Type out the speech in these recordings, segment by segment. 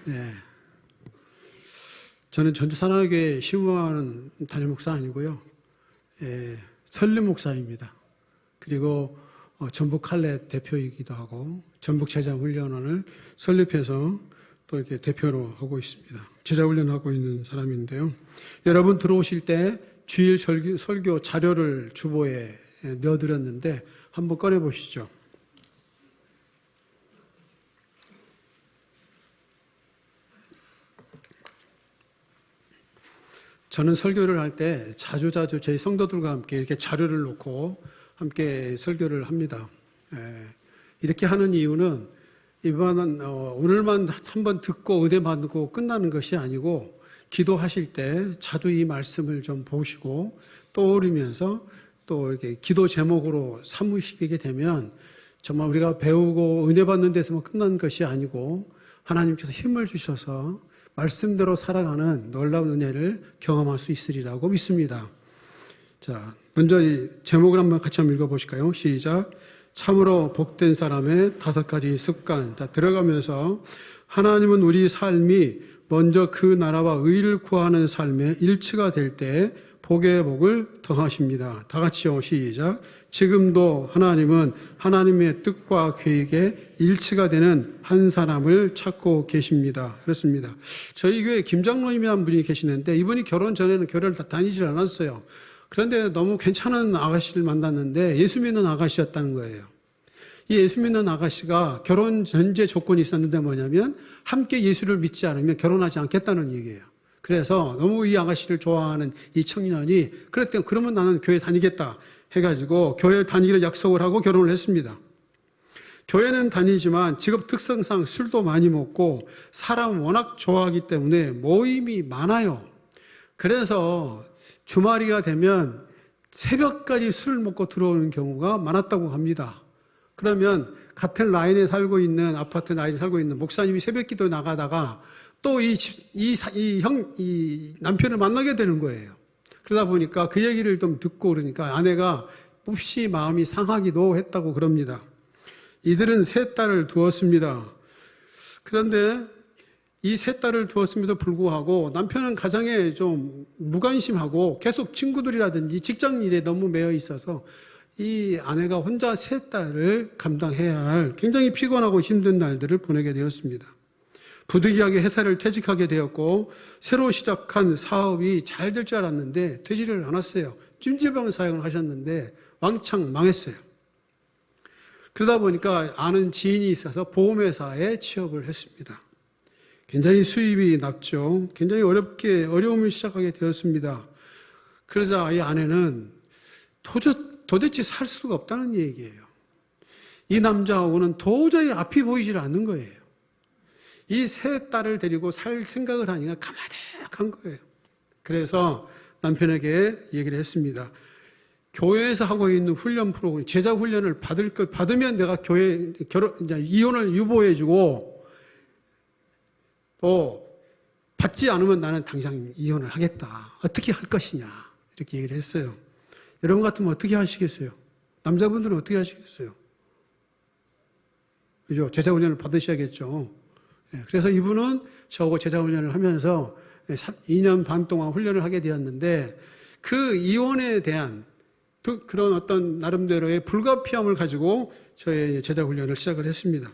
네. 저는 전주사랑교회 신부하는 담임 목사 아니고요. 설립 목사입니다. 그리고 전북 할례 대표이기도 하고 전북 제자훈련원을 설립해서 또 이렇게 대표로 하고 있습니다. 제자훈련하고 있는 사람인데요. 여러분 들어오실 때 주일 설교 자료를 주보에 넣어드렸는데 한번 꺼내보시죠. 저는 설교를 할 때 자주 저희 성도들과 함께 이렇게 자료를 놓고 함께 설교를 합니다. 이렇게 하는 이유는 오늘만 한번 듣고 은혜 받고 끝나는 것이 아니고 기도하실 때 자주 이 말씀을 좀 보시고 떠오르면서 또 이렇게 기도 제목으로 삼으시게 되면 정말 우리가 배우고 은혜 받는 데서만 끝난 것이 아니고 하나님께서 힘을 주셔서 말씀대로 살아가는 놀라운 은혜를 경험할 수 있으리라고 믿습니다. 자, 먼저 이 제목을 같이 한번 읽어보실까요? 시작. 참으로 복된 사람의 5가지 습관. 다 들어가면서 하나님은 우리 삶이 먼저 그 나라와 의를 구하는 삶의 일치가 될 때 복의 복을 더하십니다. 다 같이요. 시작. 지금도 하나님은 하나님의 뜻과 계획에 일치가 되는 한 사람을 찾고 계십니다. 그렇습니다. 저희 교회에 김장로님이라는 분이 계시는데 이분이 결혼 전에는 교회를 다 다니질 않았어요. 그런데 너무 괜찮은 아가씨를 만났는데 예수 믿는 아가씨였다는 거예요. 이 예수 믿는 아가씨가 결혼 전제 조건이 있었는데 뭐냐면 함께 예수를 믿지 않으면 결혼하지 않겠다는 얘기예요. 그래서 너무 이 아가씨를 좋아하는 이 청년이 그랬더니 그러면 나는 교회 다니겠다 해가지고 교회 다니기를 약속을 하고 결혼을 했습니다. 교회는 다니지만 직업 특성상 술도 많이 먹고 사람 워낙 좋아하기 때문에 모임이 많아요. 그래서 주말이가 되면 새벽까지 술을 먹고 들어오는 경우가 많았다고 합니다. 그러면 같은 라인에 살고 있는 아파트 라인에 살고 있는 목사님이 새벽 기도 나가다가 또 이 남편을 만나게 되는 거예요. 그러다 보니까 그 얘기를 좀 듣고 그러니까 아내가 몹시 마음이 상하기도 했다고 그럽니다. 이들은 3딸을 두었습니다. 그런데 이 3딸을 두었음에도 불구하고 남편은 가정에 좀 무관심하고 계속 친구들이라든지 직장 일에 너무 매여 있어서 이 아내가 혼자 3딸을 감당해야 할 굉장히 피곤하고 힘든 날들을 보내게 되었습니다. 부득이하게 회사를 퇴직하게 되었고 새로 시작한 사업이 잘 될 줄 알았는데 되지를 않았어요. 찜질방 사용을 하셨는데 왕창 망했어요. 그러다 보니까 아는 지인이 있어서 보험회사에 취업을 했습니다. 굉장히 수입이 낮죠. 굉장히 어려움을 시작하게 되었습니다. 그러자 이 아내는 도대체 살 수가 없다는 얘기예요. 이 남자하고는 도저히 앞이 보이질 않는 거예요. 이 3딸을 데리고 살 생각을 하니까 가마득한 거예요. 그래서 남편에게 얘기를 했습니다. 교회에서 하고 있는 훈련 프로그램, 제자 훈련을 받으면 내가 이혼을 유보해주고 또 받지 않으면 나는 당장 이혼을 하겠다. 어떻게 할 것이냐. 이렇게 얘기를 했어요. 여러분 같으면 어떻게 하시겠어요? 남자분들은 어떻게 하시겠어요? 그죠? 제자 훈련을 받으셔야겠죠. 그래서 이분은 저하고 제자훈련을 하면서 2년 반 동안 훈련을 하게 되었는데 그 이혼에 대한 그런 어떤 나름대로의 불가피함을 가지고 저의 제자훈련을 시작을 했습니다.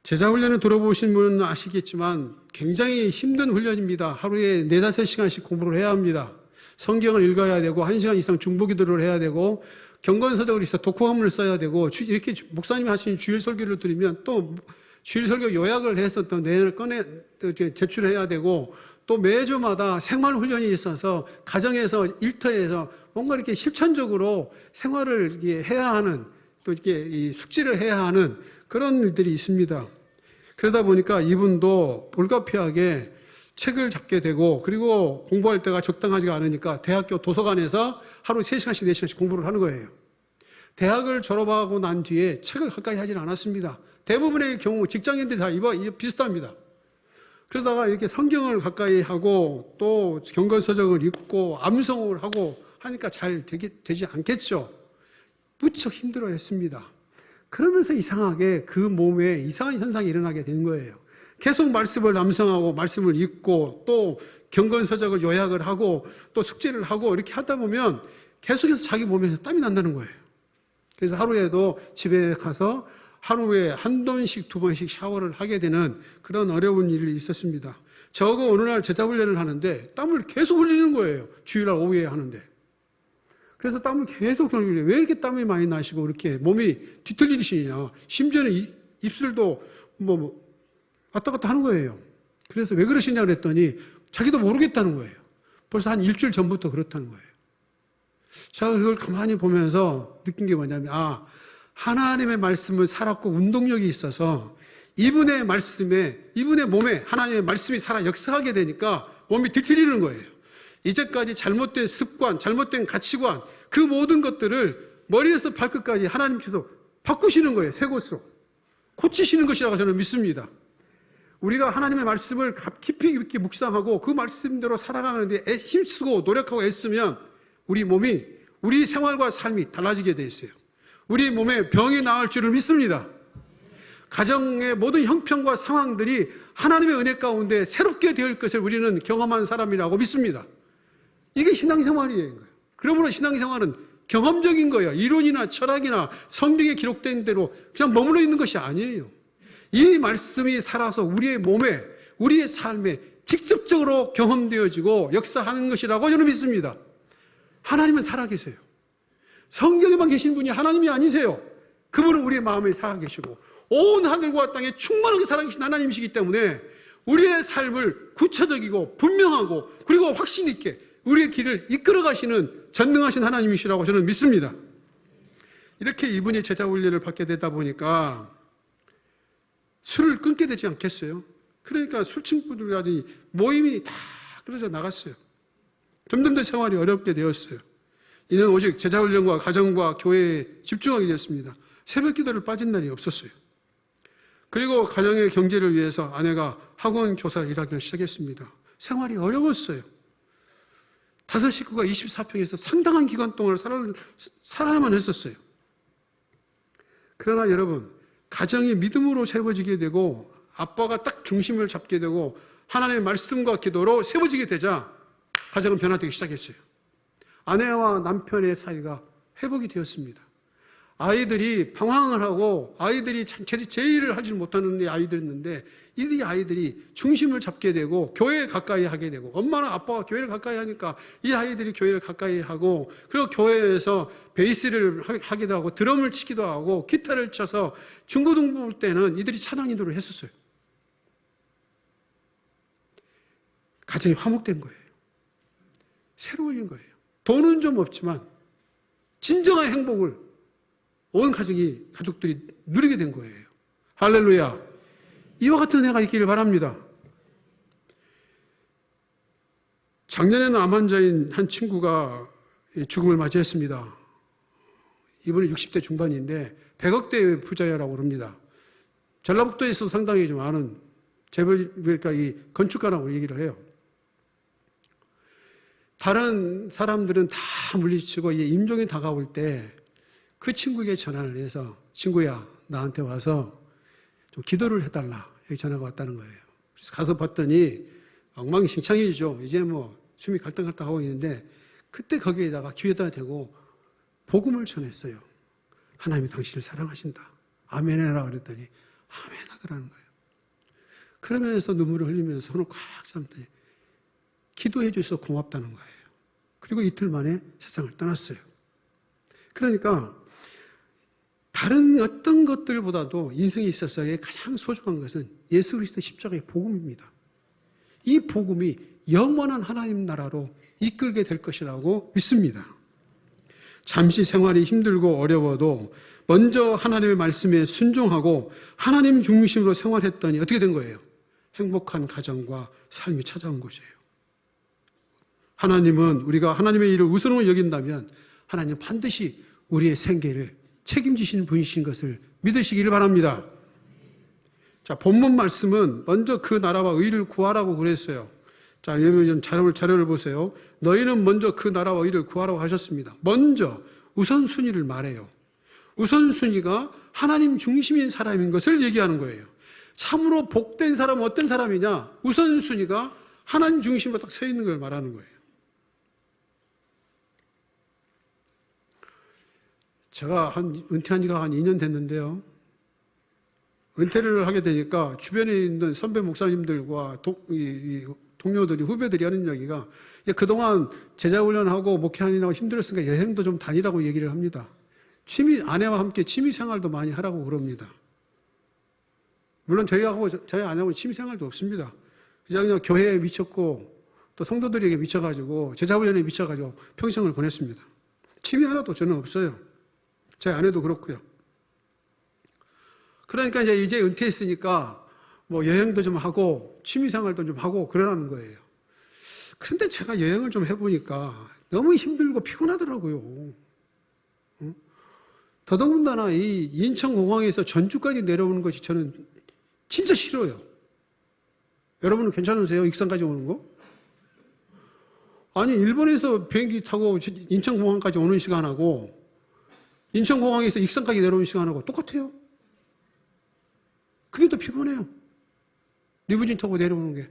제자훈련을 들어보신 분은 아시겠지만 굉장히 힘든 훈련입니다. 하루에 4-5시간씩 공부를 해야 합니다. 성경을 읽어야 되고 1시간 이상 중보기도를 해야 되고 경건서적을 있어 독후감을 써야 되고 이렇게 목사님이 하시는 주일 설교를 들으면 또 주일 설교 요약을 해서 또 내일 제출해야 되고 또 매주마다 생활 훈련이 있어서 가정에서 일터에서 뭔가 이렇게 실천적으로 생활을 해야 하는 또 이렇게 숙지를 해야 하는 그런 일들이 있습니다. 그러다 보니까 이분도 불가피하게 책을 잡게 되고 그리고 공부할 때가 적당하지가 않으니까 대학교 도서관에서 하루 3시간씩 4시간씩 공부를 하는 거예요. 대학을 졸업하고 난 뒤에 책을 가까이 하진 않았습니다. 대부분의 경우 직장인들이 다 비슷합니다. 그러다가 이렇게 성경을 가까이 하고 또 경건서적을 읽고 암송을 하고 하니까 잘 되지 않겠죠. 무척 힘들어했습니다. 그러면서 이상하게 그 몸에 이상한 현상이 일어나게 된 거예요. 계속 말씀을 남성하고 말씀을 읽고 또 경건서적을 요약을 하고 또 숙제를 하고 이렇게 하다 보면 계속해서 자기 몸에서 땀이 난다는 거예요. 그래서 하루에도 집에 가서 하루에 한 번씩 두 번씩 샤워를 하게 되는 그런 어려운 일이 있었습니다. 저거 어느 날 제자훈련을 하는데 땀을 계속 흘리는 거예요. 주일날 오후에 하는데. 그래서 땀을 계속 흘리는데 왜 이렇게 땀이 많이 나시고 이렇게 몸이 뒤틀리시냐. 심지어는 입술도 왔다 갔다 하는 거예요. 그래서 왜 그러시냐 그랬더니 자기도 모르겠다는 거예요. 벌써 한 일주일 전부터 그렇다는 거예요. 제가 그걸 가만히 보면서 느낀 게 뭐냐면 하나님의 말씀을 살았고 운동력이 있어서 이분의 말씀에, 이분의 몸에 하나님의 말씀이 살아 역사하게 되니까 몸이 뒤틀리는 거예요. 이제까지 잘못된 습관, 잘못된 가치관, 그 모든 것들을 머리에서 발끝까지 하나님께서 바꾸시는 거예요. 새 곳으로. 고치시는 것이라고 저는 믿습니다. 우리가 하나님의 말씀을 깊이 있게 묵상하고 그 말씀대로 살아가는 데 힘쓰고 노력하고 애쓰면 우리 몸이, 우리 생활과 삶이 달라지게 돼 있어요. 우리 몸에 병이 나을 줄을 믿습니다. 가정의 모든 형편과 상황들이 하나님의 은혜 가운데 새롭게 될 것을 우리는 경험한 사람이라고 믿습니다. 이게 신앙생활이에요. 그러므로 신앙생활은 경험적인 거예요. 이론이나 철학이나 성경에 기록된 대로 그냥 머물러 있는 것이 아니에요. 이 말씀이 살아서 우리의 몸에, 우리의 삶에 직접적으로 경험되어지고 역사하는 것이라고 저는 믿습니다. 하나님은 살아계세요. 성경에만 계신 분이 하나님이 아니세요. 그분은 우리의 마음에 살아계시고 온 하늘과 땅에 충만하게 살아계신 하나님이시기 때문에 우리의 삶을 구체적이고 분명하고 그리고 확신 있게 우리의 길을 이끌어 가시는 전능하신 하나님이시라고 저는 믿습니다. 이렇게 이분이 제자 훈련을 받게 되다 보니까 술을 끊게 되지 않겠어요? 그러니까 술 친구들까지 모임이 다 끊어져 나갔어요. 점점 더 생활이 어렵게 되었어요. 이는 오직 제자 훈련과 가정과 교회에 집중하게 되었습니다. 새벽 기도를 빠진 날이 없었어요. 그리고 가정의 경제를 위해서 아내가 학원 교사를 일하기를 시작했습니다. 생활이 어려웠어요. 5 식구가 24평에서 상당한 기간 동안 살아야만 했었어요. 그러나 여러분, 가정이 믿음으로 세워지게 되고 아빠가 딱 중심을 잡게 되고 하나님의 말씀과 기도로 세워지게 되자 가정은 변화되기 시작했어요. 아내와 남편의 사이가 회복이 되었습니다. 아이들이 방황을 하고 아이들이 제의를 하지 못하는 아이들이 있는데 이 아이들이 중심을 잡게 되고 교회에 가까이 하게 되고 엄마나 아빠가 교회를 가까이 하니까 이 아이들이 교회를 가까이 하고 그리고 교회에서 베이스를 하기도 하고 드럼을 치기도 하고 기타를 쳐서 중고등부 때는 이들이 찬양 인도를 했었어요. 가정이 화목된 거예요. 새로워진 거예요. 돈은 좀 없지만 진정한 행복을 온 가족들이 누리게 된 거예요. 할렐루야. 이와 같은 해가 있기를 바랍니다. 작년에는 암 환자인 한 친구가 죽음을 맞이했습니다. 이분은 60대 중반인데 100억대 부자라고 합니다. 전라북도에서도 상당히 좀 아는 그러니까 이 건축가라고 얘기를 해요. 다른 사람들은 다 물리치고 임종이 다가올 때 그 친구에게 전화를 해서 친구야 나한테 와서 좀 기도를 해달라 이렇게 전화가 왔다는 거예요. 그래서 가서 봤더니 엉망진창이죠. 이제 숨이 갈등갈등하고 있는데 그때 거기에다가 귀에다 대고 복음을 전했어요. 하나님이 당신을 사랑하신다. 아멘 해라 그랬더니 아멘 하더라는 거예요. 그러면서 눈물을 흘리면서 손을 꽉 잡더니 기도해 주셔서 고맙다는 거예요. 그리고 이틀 만에 세상을 떠났어요. 그러니까 다른 어떤 것들보다도 인생에 있어서의 가장 소중한 것은 예수 그리스도의 십자가의 복음입니다. 이 복음이 영원한 하나님 나라로 이끌게 될 것이라고 믿습니다. 잠시 생활이 힘들고 어려워도 먼저 하나님의 말씀에 순종하고 하나님 중심으로 생활했더니 어떻게 된 거예요? 행복한 가정과 삶이 찾아온 것이에요. 하나님은 우리가 하나님의 일을 우선으로 여긴다면 하나님은 반드시 우리의 생계를 책임지시는 분이신 것을 믿으시기를 바랍니다. 자, 본문 말씀은 먼저 그 나라와 의를 구하라고 그랬어요. 자, 여러분 자료를 보세요. 너희는 먼저 그 나라와 의를 구하라고 하셨습니다. 먼저 우선순위를 말해요. 우선순위가 하나님 중심인 사람인 것을 얘기하는 거예요. 참으로 복된 사람은 어떤 사람이냐? 우선순위가 하나님 중심으로 딱 서 있는 걸 말하는 거예요. 제가 은퇴한 지가 한 2년 됐는데요. 은퇴를 하게 되니까 주변에 있는 선배 목사님들과 동료들이, 후배들이 하는 이야기가 그동안 제자훈련하고 목회하느라고 힘들었으니까 여행도 좀 다니라고 얘기를 합니다. 아내와 함께 취미 생활도 많이 하라고 그럽니다. 물론 저희 아내하고 취미 생활도 없습니다. 그냥 교회에 미쳤고 또 성도들에게 미쳐가지고 제자훈련에 미쳐가지고 평생을 보냈습니다. 취미 하나도 저는 없어요. 저희 아내도 그렇고요. 그러니까 이제 은퇴했으니까 뭐 여행도 좀 하고 취미 생활도 좀 하고 그러라는 거예요. 그런데 제가 여행을 좀 해보니까 너무 힘들고 피곤하더라고요. 더더군다나 이 인천공항에서 전주까지 내려오는 것이 저는 진짜 싫어요. 여러분은 괜찮으세요? 익산까지 오는 거? 아니, 일본에서 비행기 타고 인천공항까지 오는 시간하고 인천공항에서 익산까지 내려오는 시간하고 똑같아요. 그게 더 피곤해요. 리무진 타고 내려오는 게.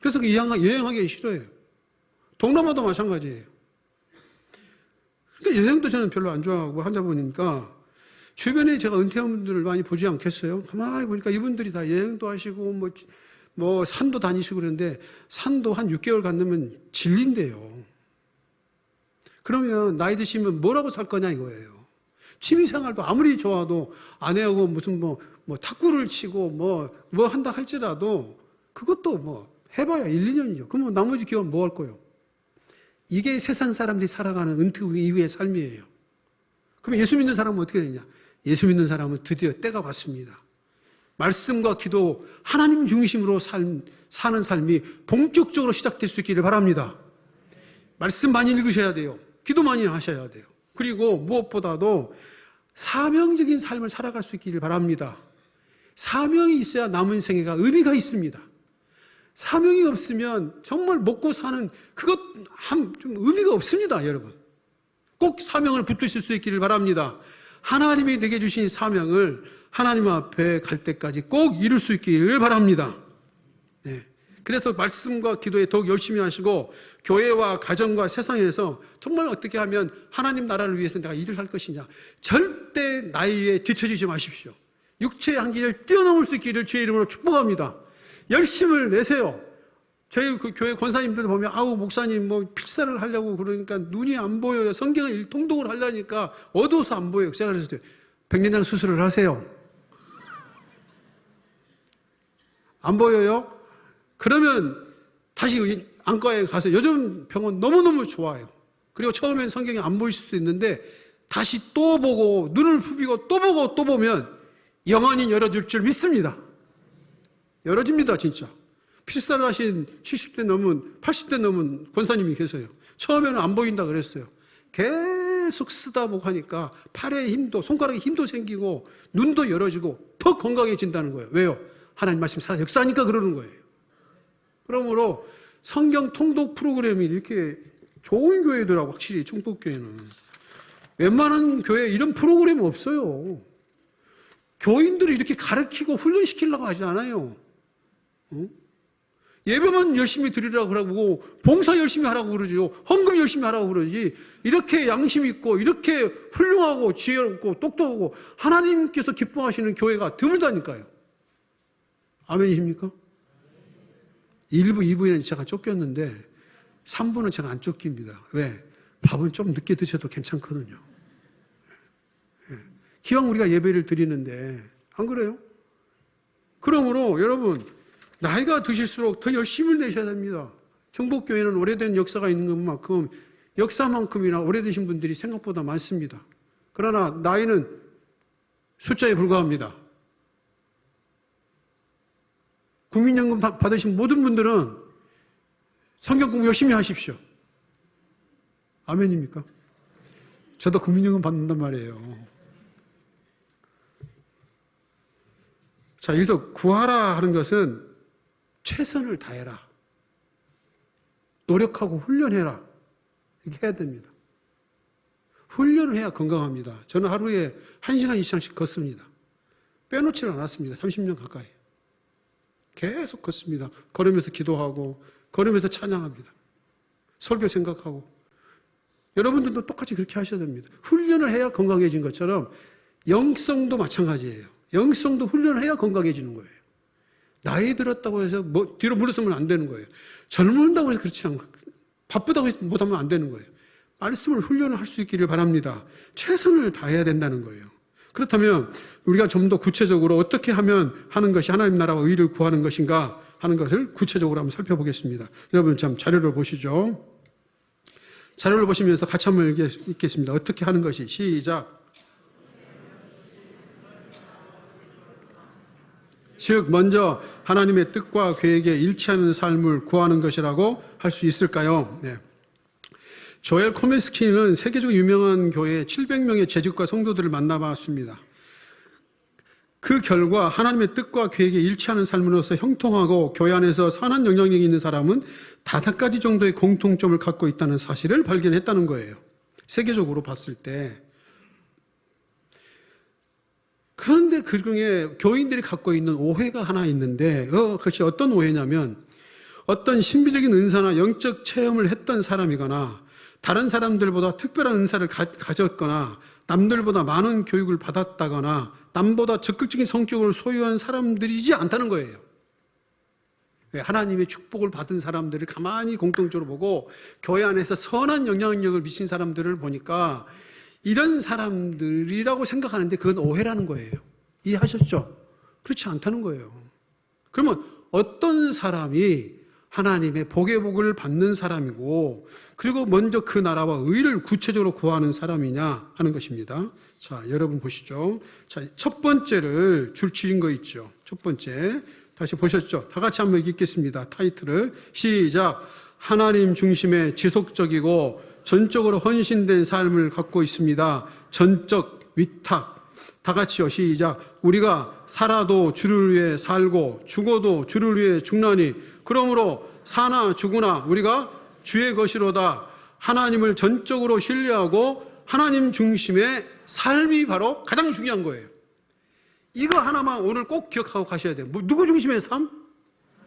그래서 여행하기 싫어해요. 동남아도 마찬가지예요. 그러니까 여행도 저는 별로 안 좋아하고 하다 보니까 주변에 제가 은퇴한 분들을 많이 보지 않겠어요? 가만히 보니까 이분들이 다 여행도 하시고 뭐 산도 다니시고 그러는데 산도 한 6개월 갔으면 질린대요. 그러면 나이 드시면 뭐라고 살 거냐 이거예요. 취미생활도 아무리 좋아도 아내하고 무슨 뭐 탁구를 치고 뭐 한다 할지라도 그것도 뭐 해봐야 1, 2년이죠. 그러면 나머지 기간 뭐 할 거예요? 이게 세상 사람들이 살아가는 은퇴 이후의 삶이에요. 그럼 예수 믿는 사람은 어떻게 되냐? 예수 믿는 사람은 드디어 때가 왔습니다. 말씀과 기도, 하나님 중심으로 사는 삶이 본격적으로 시작될 수 있기를 바랍니다. 말씀 많이 읽으셔야 돼요. 기도 많이 하셔야 돼요. 그리고 무엇보다도 사명적인 삶을 살아갈 수 있기를 바랍니다. 사명이 있어야 남은 생애가 의미가 있습니다. 사명이 없으면 정말 먹고 사는 그것 좀 의미가 없습니다, 여러분. 꼭 사명을 붙드실 수 있기를 바랍니다. 하나님이 내게 주신 사명을 하나님 앞에 갈 때까지 꼭 이룰 수 있기를 바랍니다. 네. 그래서 말씀과 기도에 더욱 열심히 하시고 교회와 가정과 세상에서 정말 어떻게 하면 하나님 나라를 위해서 내가 일을 할 것이냐. 절대 나이에 뒤처지지 마십시오. 육체의 한계를 뛰어넘을 수 있기를 주의 이름으로 축복합니다. 열심을 내세요. 저희 그 교회 권사님들 보면 아우 목사님 뭐 필사를 하려고 그러니까 눈이 안 보여요. 성경을 통독을 하려니까 어두워서 안 보여요. 제가 그랬어요. 백내장 수술을 하세요. 안 보여요? 그러면 다시 안과에 가서 요즘 병원 너무너무 좋아요. 그리고 처음엔 성경이 안 보일 수도 있는데 다시 또 보고 눈을 후비고 또 보고 또 보면 영원히 열어줄 줄 믿습니다. 열어집니다, 진짜. 필사를 하신 70대 넘은 80대 넘은 권사님이 계세요. 처음에는 안 보인다 그랬어요. 계속 쓰다 보고 하니까 팔에 힘도 손가락에 힘도 생기고 눈도 열어지고 더 건강해진다는 거예요. 왜요? 하나님 말씀 살아 역사하니까 그러는 거예요. 그러므로 성경 통독 프로그램이 이렇게 좋은 교회더라고. 확실히 충북교회는 웬만한 교회에 이런 프로그램이 없어요. 교인들을 이렇게 가르치고 훈련시키려고 하지 않아요. 예배만 열심히 드리라고 그러고 봉사 열심히 하라고 그러죠. 헌금 열심히 하라고 그러지. 이렇게 양심 있고 이렇게 훌륭하고 지혜롭고 똑똑하고 하나님께서 기뻐하시는 교회가 드물다니까요. 아멘이십니까? 1부, 2부에는 제가 쫓겼는데 3부는 제가 안 쫓깁니다. 왜? 밥은 좀 늦게 드셔도 괜찮거든요. 기왕 우리가 예배를 드리는데 안 그래요? 그러므로 여러분 나이가 드실수록 더 열심을 내셔야 됩니다. 충북교회는 오래된 역사가 있는 것만큼 역사만큼이나 오래되신 분들이 생각보다 많습니다. 그러나 나이는 숫자에 불과합니다. 국민연금 받으신 모든 분들은 성경 공부 열심히 하십시오. 아멘입니까? 저도 국민연금 받는단 말이에요. 자, 여기서 구하라 하는 것은 최선을 다해라. 노력하고 훈련해라. 이렇게 해야 됩니다. 훈련을 해야 건강합니다. 저는 하루에 1시간 이상씩 걷습니다. 빼놓지는 않았습니다. 30년 가까이. 계속 걷습니다. 걸으면서 기도하고 걸으면서 찬양합니다. 설교 생각하고. 여러분들도 똑같이 그렇게 하셔야 됩니다. 훈련을 해야 건강해진 것처럼 영성도 마찬가지예요. 영성도 훈련을 해야 건강해지는 거예요. 나이 들었다고 해서 뒤로 물러서면 안 되는 거예요. 젊은다고 해서 그렇지 않고 바쁘다고 해서 못하면 안 되는 거예요. 말씀을 훈련을 할 수 있기를 바랍니다. 최선을 다해야 된다는 거예요. 그렇다면 우리가 좀 더 구체적으로 어떻게 하면 하는 것이 하나님 나라와 의를 구하는 것인가 하는 것을 구체적으로 한번 살펴보겠습니다. 여러분 참 자료를 보시죠. 자료를 보시면서 같이 한번 읽겠습니다. 어떻게 하는 것이 시작. 즉 먼저 하나님의 뜻과 계획에 일치하는 삶을 구하는 것이라고 할 수 있을까요? 네. 조엘 코메스키는 세계적으로 유명한 교회 700명의 재직과 성도들을 만나봤습니다. 그 결과 하나님의 뜻과 계획에 일치하는 삶으로서 형통하고 교회 안에서 선한 영향력이 있는 사람은 5가지 정도의 공통점을 갖고 있다는 사실을 발견했다는 거예요. 세계적으로 봤을 때. 그런데 그 중에 교인들이 갖고 있는 오해가 하나 있는데 그것이 어떤 오해냐면 어떤 신비적인 은사나 영적 체험을 했던 사람이거나 다른 사람들보다 특별한 은사를 가졌거나 남들보다 많은 교육을 받았다거나 남보다 적극적인 성격을 소유한 사람들이지 않다는 거예요. 하나님의 축복을 받은 사람들을 가만히 공통적으로 보고 교회 안에서 선한 영향력을 미친 사람들을 보니까 이런 사람들이라고 생각하는데 그건 오해라는 거예요. 이해하셨죠? 그렇지 않다는 거예요. 그러면 어떤 사람이 하나님의 복의 복을 받는 사람이고 그리고 먼저 그 나라와 의를 구체적으로 구하는 사람이냐 하는 것입니다. 자, 여러분 보시죠. 자, 첫 번째를 줄치인 거 있죠. 첫 번째. 다시 보셨죠? 다 같이 한번 읽겠습니다. 타이틀을. 시작. 하나님 중심의 지속적이고 전적으로 헌신된 삶을 갖고 있습니다. 전적 위탁. 다 같이요. 시작. 우리가 살아도 주를 위해 살고 죽어도 주를 위해 죽나니 그러므로 사나 죽으나 우리가 주의 것이로다. 하나님을 전적으로 신뢰하고 하나님 중심의 삶이 바로 가장 중요한 거예요. 이거 하나만 오늘 꼭 기억하고 가셔야 돼요. 누구 중심의 삶?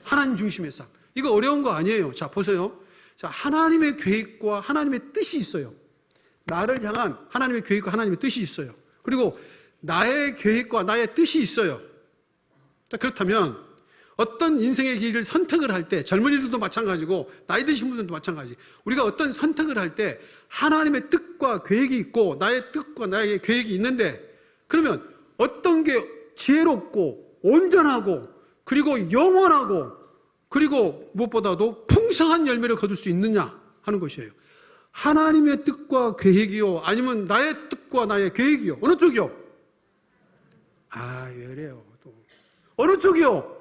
하나님 중심의 삶. 이거 어려운 거 아니에요. 자, 보세요. 자, 하나님의 계획과 하나님의 뜻이 있어요. 나를 향한 하나님의 계획과 하나님의 뜻이 있어요. 그리고 나의 계획과 나의 뜻이 있어요. 자, 그렇다면 어떤 인생의 길을 선택을 할 때 젊은이들도 마찬가지고 나이 드신 분들도 마찬가지. 우리가 어떤 선택을 할 때 하나님의 뜻과 계획이 있고 나의 뜻과 나의 계획이 있는데 그러면 어떤 게 지혜롭고 온전하고 그리고 영원하고 그리고 무엇보다도 풍성한 열매를 거둘 수 있느냐 하는 것이에요. 하나님의 뜻과 계획이요 아니면 나의 뜻과 나의 계획이요 어느 쪽이요? 왜 그래요? 또 어느 쪽이요?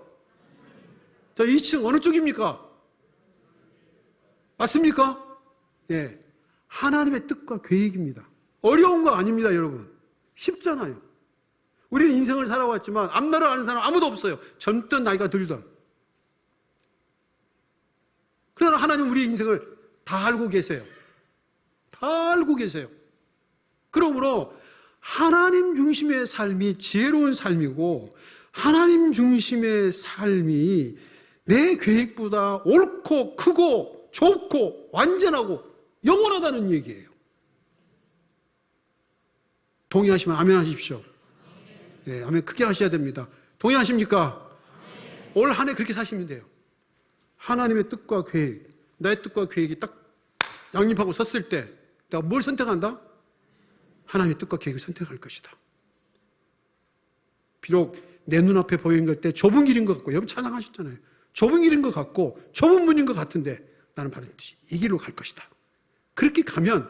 자, 2층 어느 쪽입니까? 맞습니까? 예. 하나님의 뜻과 계획입니다. 어려운 거 아닙니다, 여러분. 쉽잖아요. 우리는 인생을 살아왔지만 앞날을 아는 사람 아무도 없어요. 젊든 나이가 들든. 그러나 하나님 우리 인생을 다 알고 계세요. 다 알고 계세요. 그러므로 하나님 중심의 삶이 지혜로운 삶이고 하나님 중심의 삶이 내 계획보다 옳고 크고 좋고 완전하고 영원하다는 얘기예요. 동의하시면 아멘 하십시오. 네, 아멘 크게 하셔야 됩니다. 동의하십니까? 올 한 해 그렇게 사시면 돼요. 하나님의 뜻과 계획, 나의 뜻과 계획이 딱 양립하고 섰을 때 내가 뭘 선택한다? 하나님의 뜻과 계획을 선택할 것이다. 비록 내 눈앞에 보이는 것 때 좁은 길인 것 같고 여러분 찬양하셨잖아요. 좁은 길인 것 같고 좁은 문인 것 같은데 나는 바로 이 길로 갈 것이다. 그렇게 가면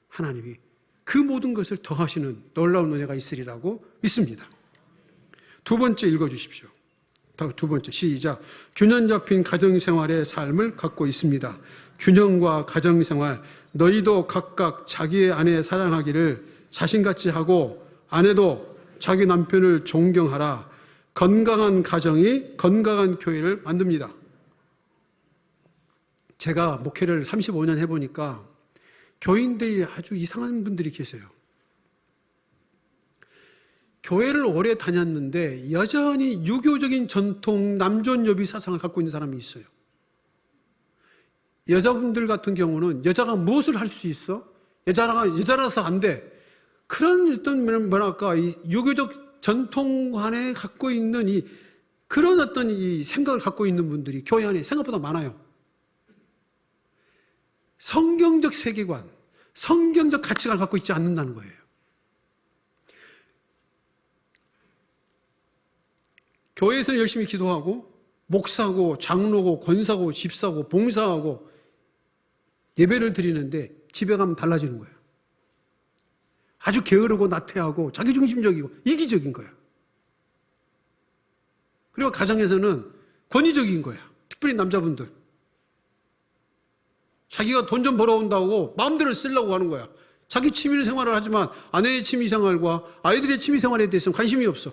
하나님이 그 모든 것을 더하시는 놀라운 은혜가 있으리라고 믿습니다. 두 번째 읽어주십시오. 두 번째 시작. 균형 잡힌 가정생활의 삶을 갖고 있습니다. 균형과 가정생활 너희도 각각 자기의 아내 사랑하기를 자신같이 하고 아내도 자기 남편을 존경하라. 건강한 가정이 건강한 교회를 만듭니다. 제가 목회를 35년 해보니까 교인들이 아주 이상한 분들이 계세요. 교회를 오래 다녔는데 여전히 유교적인 전통 남존여비 사상을 갖고 있는 사람이 있어요. 여자분들 같은 경우는 여자가 무엇을 할 수 있어? 여자라서 안 돼. 그런 어떤 뭐랄까 이 유교적 전통관에 갖고 있는 그런 어떤 이 생각을 갖고 있는 분들이 교회 안에 생각보다 많아요. 성경적 세계관, 성경적 가치관을 갖고 있지 않는다는 거예요. 교회에서 열심히 기도하고 목사고 장로고 권사고 집사고 봉사하고 예배를 드리는데 집에 가면 달라지는 거예요. 아주 게으르고 나태하고 자기중심적이고 이기적인 거야. 그리고 가정에서는 권위적인 거야. 특별히 남자분들. 자기가 돈 좀 벌어온다고 마음대로 쓰려고 하는 거야. 자기 취미 생활을 하지만 아내의 취미 생활과 아이들의 취미 생활에 대해서는 관심이 없어.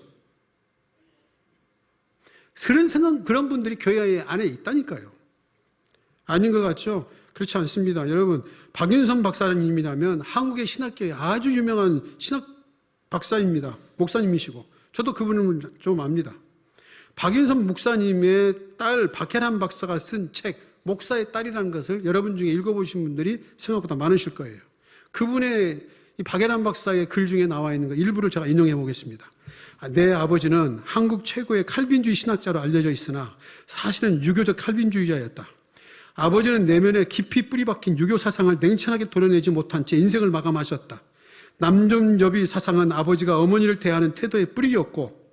그런 분들이 교회 안에 있다니까요. 아닌 것 같죠? 그렇지 않습니다. 여러분, 박윤선 박사님이라면 한국의 신학계에 아주 유명한 신학 박사입니다. 목사님이시고. 저도 그분을 좀 압니다. 박윤선 목사님의 딸 박혜란 박사가 쓴 책, 목사의 딸이라는 것을 여러분 중에 읽어보신 분들이 생각보다 많으실 거예요. 그분의 이 박혜란 박사의 글 중에 나와 있는 거 일부를 제가 인용해 보겠습니다. 내 아버지는 한국 최고의 칼빈주의 신학자로 알려져 있으나 사실은 유교적 칼빈주의자였다. 아버지는 내면에 깊이 뿌리박힌 유교 사상을 냉철하게 도려내지 못한 채 인생을 마감하셨다. 남존여비 사상은 아버지가 어머니를 대하는 태도의 뿌리였고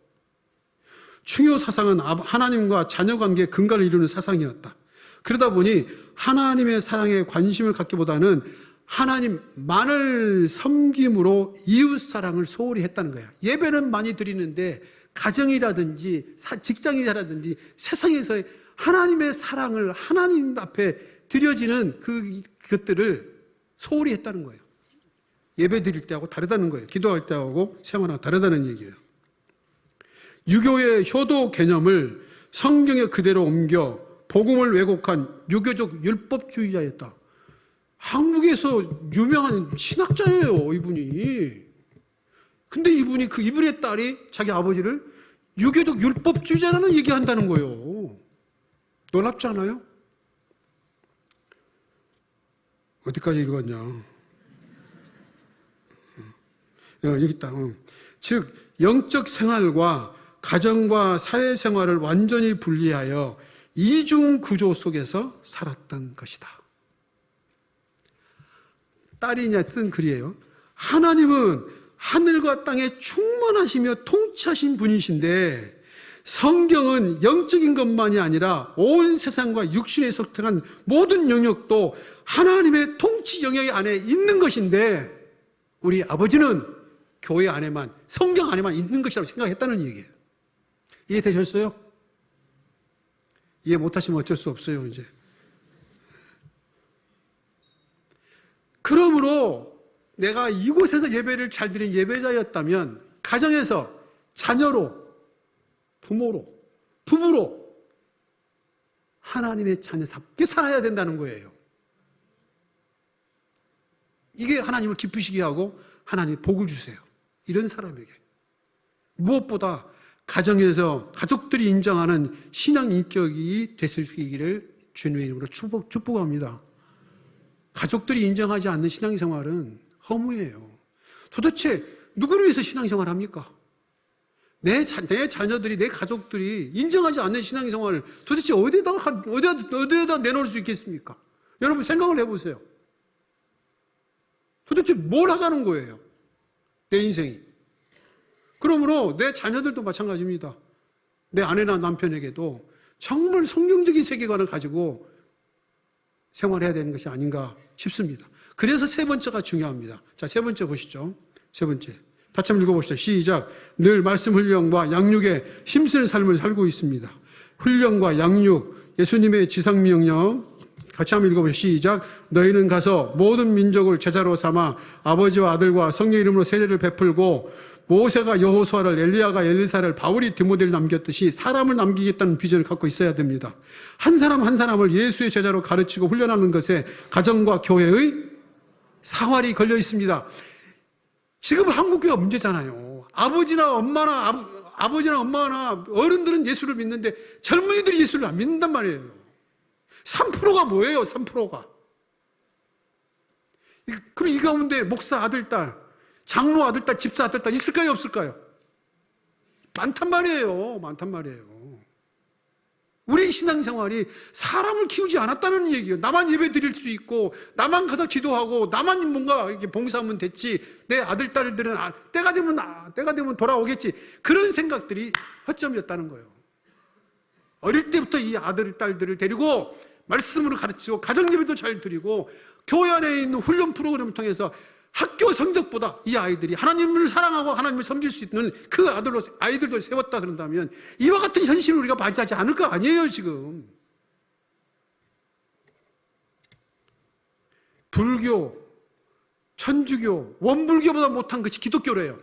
충효 사상은 하나님과 자녀 관계의 근간을 이루는 사상이었다. 그러다 보니 하나님의 사랑에 관심을 갖기보다는 하나님만을 섬김으로 이웃 사랑을 소홀히 했다는 거야. 예배는 많이 드리는데 가정이라든지 직장이라든지 세상에서의 하나님의 사랑을 하나님 앞에 드려지는 그것들을 소홀히 했다는 거예요. 예배 드릴 때하고 다르다는 거예요. 기도할 때하고 생활하고 다르다는 얘기예요. 유교의 효도 개념을 성경에 그대로 옮겨 복음을 왜곡한 유교적 율법주의자였다. 한국에서 유명한 신학자예요, 이분이. 근데 이분의 딸이 자기 아버지를 유교적 율법주의자라는 얘기한다는 거예요. 놀랍지 않아요? 어디까지 읽었냐? 여기 있다. 즉, 영적 생활과 가정과 사회생활을 완전히 분리하여 이중 구조 속에서 살았던 것이다. 딸이 쓴 글이에요. 하나님은 하늘과 땅에 충만하시며 통치하신 분이신데 성경은 영적인 것만이 아니라 온 세상과 육신에 속한 모든 영역도 하나님의 통치 영역 안에 있는 것인데 우리 아버지는 교회 안에만, 성경 안에만 있는 것이라고 생각했다는 얘기예요. 이해되셨어요? 이해 못하시면 어쩔 수 없어요, 이제. 그러므로 내가 이곳에서 예배를 잘 드린 예배자였다면 가정에서 자녀로, 부모로, 부부로 하나님의 자녀답게 살아야 된다는 거예요. 이게 하나님을 기쁘시게 하고 하나님이 복을 주세요. 이런 사람에게. 무엇보다 가정에서 가족들이 인정하는 신앙 인격이 됐을 수 있기를 주님의 이름으로 축복합니다. 가족들이 인정하지 않는 신앙생활은 허무예요. 도대체 누구를 위해서 신앙생활을 합니까? 내 자녀들이, 내 가족들이 인정하지 않는 신앙생활을 도대체 어디에다 내놓을 수 있겠습니까? 여러분 생각을 해보세요. 도대체 뭘 하자는 거예요? 내 인생이. 그러므로 내 자녀들도 마찬가지입니다. 내 아내나 남편에게도 정말 성경적인 세계관을 가지고 생활해야 되는 것이 아닌가 싶습니다. 그래서 세 번째가 중요합니다. 자, 세 번째 보시죠. 세 번째. 같이 한번 읽어봅시다. 시작. 늘 말씀 훈련과 양육에 힘쓰는 삶을 살고 있습니다. 훈련과 양육, 예수님의 지상명령. 같이 한번 읽어보시죠. 시작. 너희는 가서 모든 민족을 제자로 삼아 아버지와 아들과 성령 이름으로 세례를 베풀고 모세가 여호수아를, 엘리야가 엘리사를, 바울이 디모데를 남겼듯이 사람을 남기겠다는 비전을 갖고 있어야 됩니다. 한 사람 한 사람을 예수의 제자로 가르치고 훈련하는 것에 가정과 교회의 사활이 걸려 있습니다. 지금 한국교회가 문제잖아요. 아버지나 엄마나 어른들은 예수를 믿는데 젊은이들이 예수를 안 믿는단 말이에요. 3%가 뭐예요? 3%가. 그럼 이 가운데 목사 아들, 딸, 장로 아들, 딸, 집사 아들, 딸 있을까요? 없을까요? 많단 말이에요. 많단 말이에요. 우리 신앙생활이 사람을 키우지 않았다는 얘기예요. 나만 예배 드릴 수 있고, 나만 가서 기도하고, 나만 뭔가 이렇게 봉사하면 됐지. 내 아들, 딸들은 때가 되면 돌아오겠지. 그런 생각들이 허점이었다는 거예요. 어릴 때부터 이 아들, 딸들을 데리고 말씀으로 가르치고, 가정예배도 잘 드리고, 교회 안에 있는 훈련 프로그램을 통해서 학교 성적보다 이 아이들이 하나님을 사랑하고 하나님을 섬길 수 있는 그 아이들도 세웠다 그런다면 이와 같은 현실을 우리가 맞이하지 않을 거 아니에요, 지금. 불교, 천주교, 원불교보다 못한 것이 기독교래요.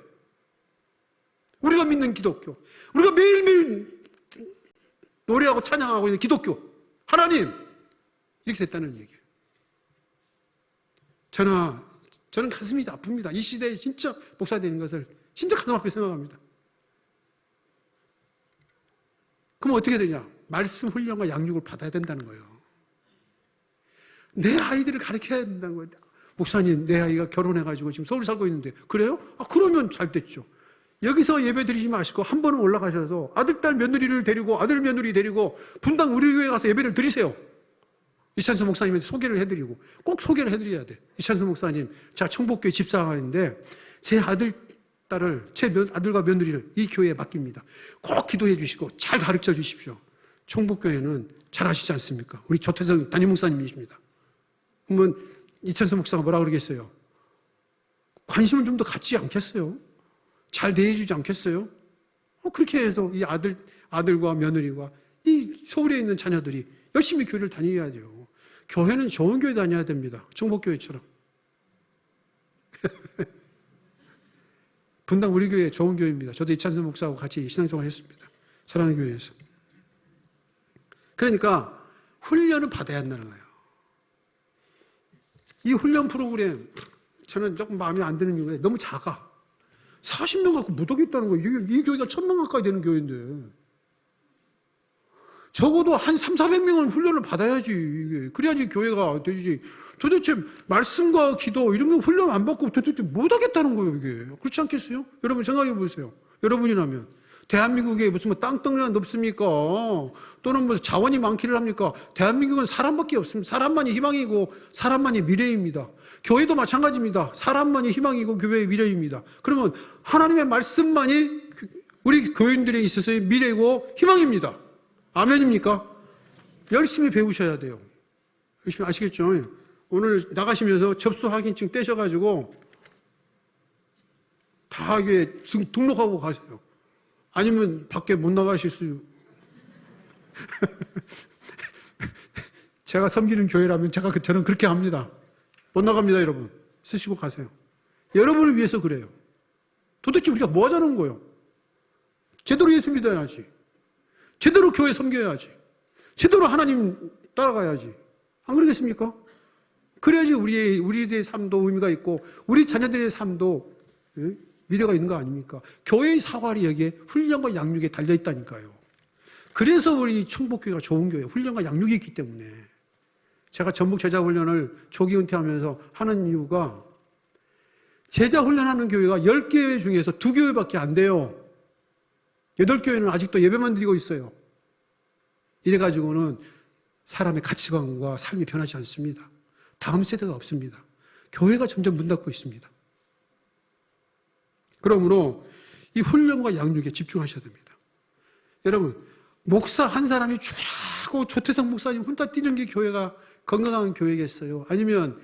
우리가 믿는 기독교. 우리가 매일매일 노래하고 찬양하고 있는 기독교. 하나님! 이렇게 됐다는 얘기예요. 저는 가슴이 아픕니다. 이 시대에 진짜 목사 되는 것을 진짜 가슴 아프게 생각합니다. 그럼 어떻게 되냐? 말씀 훈련과 양육을 받아야 된다는 거예요. 내 아이들을 가르쳐야 된다는 거예요. 목사님, 내 아이가 결혼해가지고 지금 서울 살고 있는데 그래요? 그러면 잘 됐죠. 여기서 예배 드리지 마시고 한 번은 올라가셔서 아들, 딸, 며느리를 데리고 아들, 며느리 데리고 분당 우리 교회 가서 예배를 드리세요. 이찬수 목사님한테 소개를 해드리고 꼭 소개를 해드려야 돼. 이찬수 목사님, 제가 청복교회 집사인데 제 아들, 딸을 제 아들과 며느리를 이 교회에 맡깁니다. 꼭 기도해 주시고 잘 가르쳐 주십시오. 청복교회는 잘 아시지 않습니까? 우리 조태성 담임 목사님이십니다. 그러면 이찬수 목사가 뭐라 그러겠어요? 관심을 좀 더 갖지 않겠어요? 잘 대해주지 않겠어요? 그렇게 해서 이 아들과 며느리와 이 서울에 있는 자녀들이 열심히 교회를 다녀야죠. 교회는 좋은 교회 다녀야 됩니다. 청복교회처럼. 분당 우리 교회 좋은 교회입니다. 저도 이찬수 목사하고 같이 신앙생활 했습니다. 사랑하는 교회에서. 그러니까 훈련을 받아야 한다는 거예요. 이 훈련 프로그램 저는 조금 마음에 안 드는 이유가 너무 작아. 40명 갖고 못 오겠다는 거예요. 이 교회가 1000명 가까이 되는 교회인데. 적어도 한 300~400명은 훈련을 받아야지. 그래야지 교회가 되지. 도대체 말씀과 기도 이런 거 훈련 안 받고 도대체 못 하겠다는 거예요, 이게. 그렇지 않겠어요? 여러분 생각해 보세요. 여러분이라면. 대한민국에 무슨 뭐 땅덩어리가 높습니까? 또는 뭐 자원이 많기를 합니까? 대한민국은 사람밖에 없습니다. 사람만이 희망이고 사람만이 미래입니다. 교회도 마찬가지입니다. 사람만이 희망이고 교회의 미래입니다. 그러면 하나님의 말씀만이 우리 교인들에 있어서의 미래고 희망입니다. 아멘입니까? 열심히 배우셔야 돼요. 열심히 아시겠죠? 오늘 나가시면서 접수 확인증 떼셔가지고 다 이게 등록하고 가세요. 아니면 밖에 못 나가실 수. 제가 섬기는 교회라면 저는 그렇게 합니다. 못 나갑니다, 여러분. 쓰시고 가세요. 여러분을 위해서 그래요. 도대체 우리가 뭐 하자는 거예요? 제대로 예수 믿어야지. 제대로 교회 섬겨야지. 제대로 하나님 따라가야지. 안 그러겠습니까? 그래야지 우리의 삶도 의미가 있고 우리 자녀들의 삶도 미래가 있는 거 아닙니까? 교회의 사활이 여기에 훈련과 양육에 달려있다니까요. 그래서 우리 청복교회가 좋은 교회, 훈련과 양육이 있기 때문에 제가 전북 제자훈련을 조기 은퇴하면서 하는 이유가 제자훈련하는 교회가 10교회 중에서 2교회밖에 안 돼요. 8교회는 아직도 예배만 드리고 있어요. 이래가지고는 사람의 가치관과 삶이 변하지 않습니다. 다음 세대가 없습니다. 교회가 점점 문 닫고 있습니다. 그러므로 이 훈련과 양육에 집중하셔야 됩니다. 여러분, 목사 한 사람이 쫙하고 조태성 목사님 혼자 뛰는 게 교회가 건강한 교회겠어요? 아니면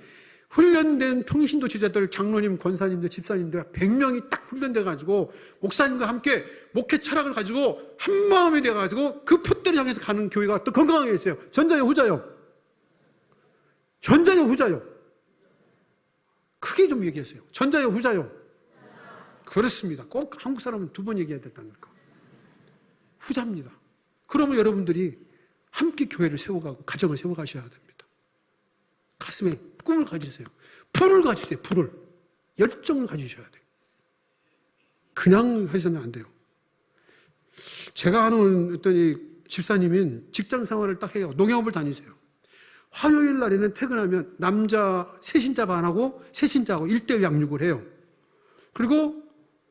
훈련된 평신도 제자들, 장로님, 권사님들, 집사님들 100명이 딱 훈련돼가지고 목사님과 함께 목회 철학을 가지고 한 마음이 돼가지고 그 표대를 향해서 가는 교회가 또 건강하겠어요? 전자요, 후자요? 전자요, 후자요? 크게 좀 얘기하세요. 전자요, 후자요? 그렇습니다. 꼭 한국 사람은 2번 얘기해야 된다는 거. 후자입니다. 그러면 여러분들이 함께 교회를 세워가고 가정을 세워가셔야 됩니다. 가슴에 꿈을 가지세요. 불을 가지세요. 불을. 열정을 가지셔야 돼요. 그냥 해서는 안 돼요. 제가 아는 어떤 이 집사님은 직장 생활을 딱 해요. 농협을 다니세요. 화요일 날에는 퇴근하면 남자 세신자 반하고 세신자하고 1:1 양육을 해요. 그리고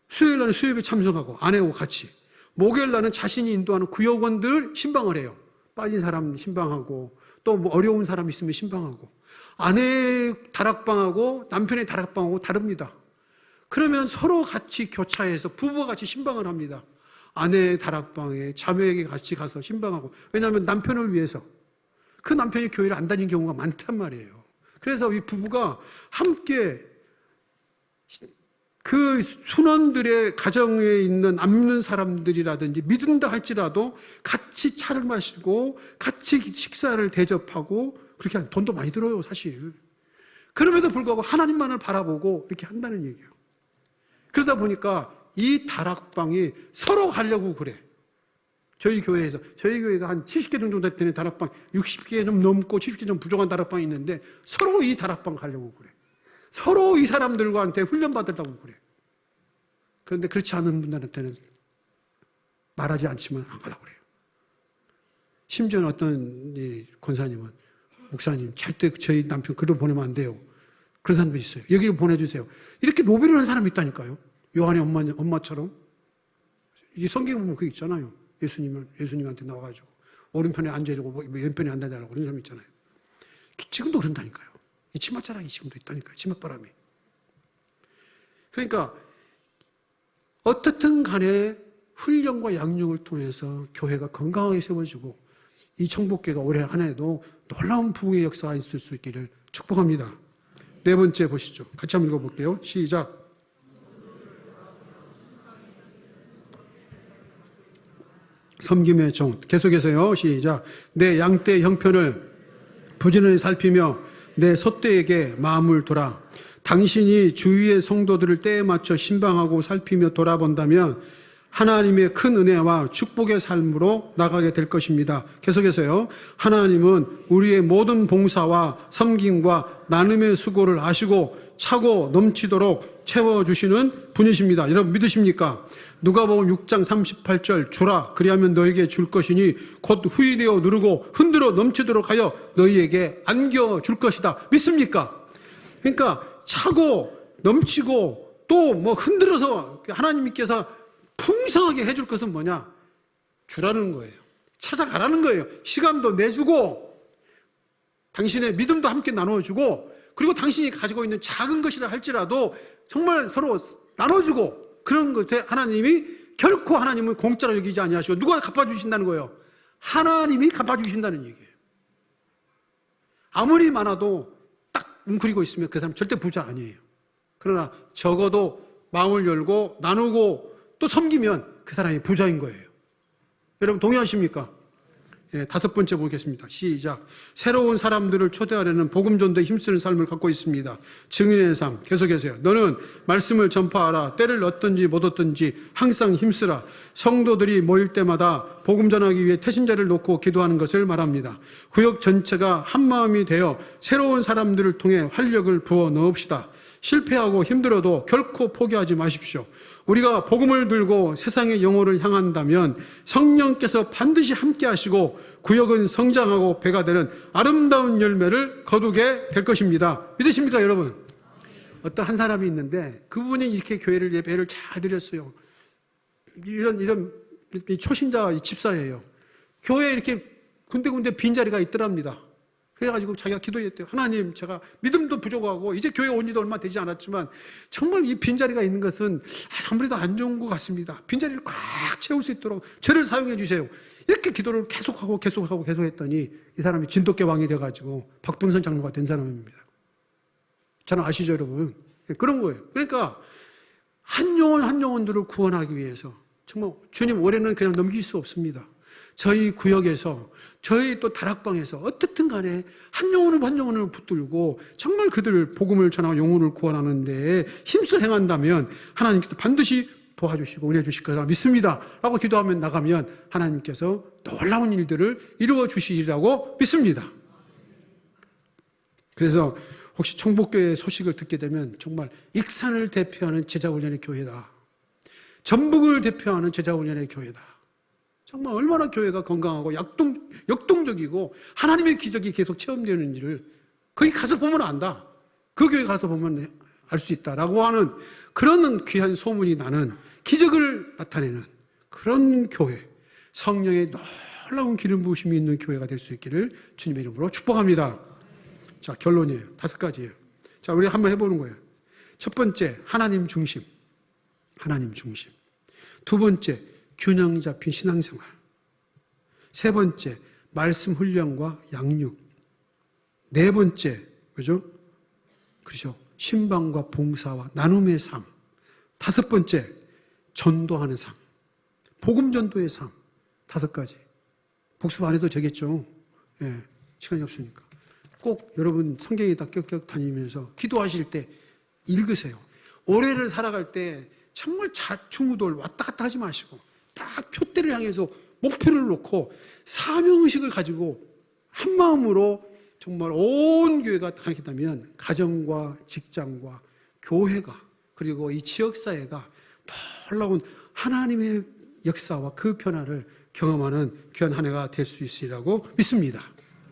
수요일 날은 수요일에 참석하고 아내하고 같이. 목요일 날은 자신이 인도하는 구역원들 신방을 해요. 빠진 사람 신방하고 또 뭐 어려운 사람 있으면 신방하고. 아내의 다락방하고 남편의 다락방하고 다릅니다. 그러면 서로 같이 교차해서 부부가 같이 신방을 합니다. 아내의 다락방에 자매에게 같이 가서 신방하고. 왜냐하면 남편을 위해서. 그 남편이 교회를 안 다닌 경우가 많단 말이에요. 그래서 이 부부가 함께 그 순원들의 가정에 있는 안 믿는 사람들이라든지 믿는다 할지라도 같이 차를 마시고 같이 식사를 대접하고 그렇게 하는 돈도 많이 들어요, 사실. 그럼에도 불구하고 하나님만을 바라보고 이렇게 한다는 얘기예요. 그러다 보니까 이 다락방이 서로 가려고 그래. 저희 교회가 한 70개 정도 되는 다락방, 60개 좀 넘고 70개 좀 부족한 다락방이 있는데 서로 이 다락방 가려고 그래. 서로 이 사람들과한테 훈련받으려고 그래. 그런데 그렇지 않은 분들한테는 말하지 않지만 안 가려고 그래요. 심지어는 어떤 이 권사님은 목사님 절대 저희 남편 그걸 보내면 안 돼요. 그런 사람도 있어요. 여기로 보내주세요. 이렇게 로비를 하는 사람이 있다니까요. 요한의 엄마처럼. 이 성경에 보면 그게 있잖아요. 예수님한테 나와가지고 오른편에 앉아주고 왼편에 앉아달라고 그런 사람 있잖아요. 지금도 그런다니까요. 이 치맛자락이 지금도 있다니까요. 치맛바람이. 그러니까 어떻든 간에 훈련과 양육을 통해서 교회가 건강하게 세워지고 이 청복교회가 올해 한 해도 놀라운 부흥의 역사가 있을 수 있기를 축복합니다. 네 번째 보시죠. 같이 한번 읽어볼게요. 시작. 섬김의 종. 계속해서요. 시작. 내 양떼의 형편을 부지런히 살피며 내 소떼에게 마음을 돌아. 당신이 주위의 성도들을 때에 맞춰 신방하고 살피며 돌아본다면 하나님의 큰 은혜와 축복의 삶으로 나가게 될 것입니다. 계속해서요. 하나님은 우리의 모든 봉사와 섬김과 나눔의 수고를 아시고 차고 넘치도록 채워주시는 분이십니다. 여러분 믿으십니까? 누가복음 6장 38절 주라 그리하면 너에게 줄 것이니 곧 후일되어 누르고 흔들어 넘치도록 하여 너희에게 안겨줄 것이다. 믿습니까? 그러니까 차고 넘치고 또 뭐 흔들어서 하나님께서 풍성하게 해줄 것은 뭐냐? 주라는 거예요. 찾아가라는 거예요. 시간도 내주고 당신의 믿음도 함께 나눠주고 그리고 당신이 가지고 있는 작은 것이라 할지라도 정말 서로 나눠주고 그런 것에 하나님이 결코 하나님을 공짜로 여기지 아니하시고 누가 갚아주신다는 거예요? 하나님이 갚아주신다는 얘기예요. 아무리 많아도 딱 웅크리고 있으면 그 사람 절대 부자 아니에요. 그러나 적어도 마음을 열고 나누고 또 섬기면 그 사람이 부자인 거예요. 여러분 동의하십니까? 예, 다섯 번째 보겠습니다. 시작. 새로운 사람들을 초대하려는 복음 전도에 힘쓰는 삶을 갖고 있습니다. 증인의 삶 계속해서요. 너는 말씀을 전파하라. 때를 얻든지 못 얻든지 항상 힘쓰라. 성도들이 모일 때마다 복음 전하기 위해 태신자를 놓고 기도하는 것을 말합니다. 구역 전체가 한마음이 되어 새로운 사람들을 통해 활력을 부어 넣읍시다. 실패하고 힘들어도 결코 포기하지 마십시오. 우리가 복음을 들고 세상의 영혼을 향한다면 성령께서 반드시 함께 하시고 구역은 성장하고 배가 되는 아름다운 열매를 거두게 될 것입니다. 믿으십니까 여러분? 어떤 한 사람이 있는데 그분이 이렇게 교회를 예배를 잘 드렸어요. 이런 초신자 집사예요. 교회에 이렇게 군데군데 빈자리가 있더랍니다. 그래가지고 자기가 기도했대요. 하나님, 제가 믿음도 부족하고 이제 교회 온 지도 얼마 되지 않았지만 정말 이 빈자리가 있는 것은 아무래도 안 좋은 것 같습니다. 빈자리를 꽉 채울 수 있도록 저를 사용해 주세요. 이렇게 기도를 계속하고 했더니 이 사람이 진돗개 왕이 돼가지고 박병선 장로가 된 사람입니다. 저는 아시죠 여러분? 그런 거예요. 그러니까 한 영혼들을 구원하기 위해서 정말 주님 올해는 그냥 넘길 수 없습니다. 저희 구역에서 저희 또 다락방에서 어떻든 간에 한 영혼을 붙들고 정말 그들을 복음을 전하고 영혼을 구원하는 데에 힘써 행한다면 하나님께서 반드시 도와주시고 은혜 주실 거라 믿습니다 라고 기도하면 나가면 하나님께서 놀라운 일들을 이루어 주시리라고 믿습니다. 그래서 혹시 청복교회 소식을 듣게 되면 정말 익산을 대표하는 제자훈련의 교회다. 전북을 대표하는 제자훈련의 교회다. 정말 얼마나 교회가 건강하고 역동적이고 하나님의 기적이 계속 체험되는지를 거기 가서 보면 안다. 그 교회 가서 보면 알 수 있다라고 하는 그런 귀한 소문이 나는 기적을 나타내는 그런 교회, 성령의 놀라운 기름 부으심이 있는 교회가 될 수 있기를 주님의 이름으로 축복합니다. 자, 결론이에요. 5가지예요. 자, 우리 한번 해보는 거예요. 첫 번째, 하나님 중심. 하나님 중심. 두 번째, 균형 잡힌 신앙생활. 세 번째, 말씀 훈련과 양육. 네 번째, 그죠? 그렇죠. 신방과 봉사와 나눔의 삶. 5번째, 전도하는 삶. 복음 전도의 삶. 5가지. 복습 안 해도 되겠죠. 예, 시간이 없으니까. 꼭 여러분 성경에다 껴껴 다니면서 기도하실 때 읽으세요. 올해를 살아갈 때 정말 좌충우돌 왔다 갔다 하지 마시고 딱 표대를 향해서 목표를 놓고 사명의식을 가지고 한 마음으로 정말 온 교회가 가겠다면 가정과 직장과 교회가 그리고 이 지역사회가 놀라운 하나님의 역사와 그 변화를 경험하는 귀한 한 해가 될 수 있으리라고 믿습니다.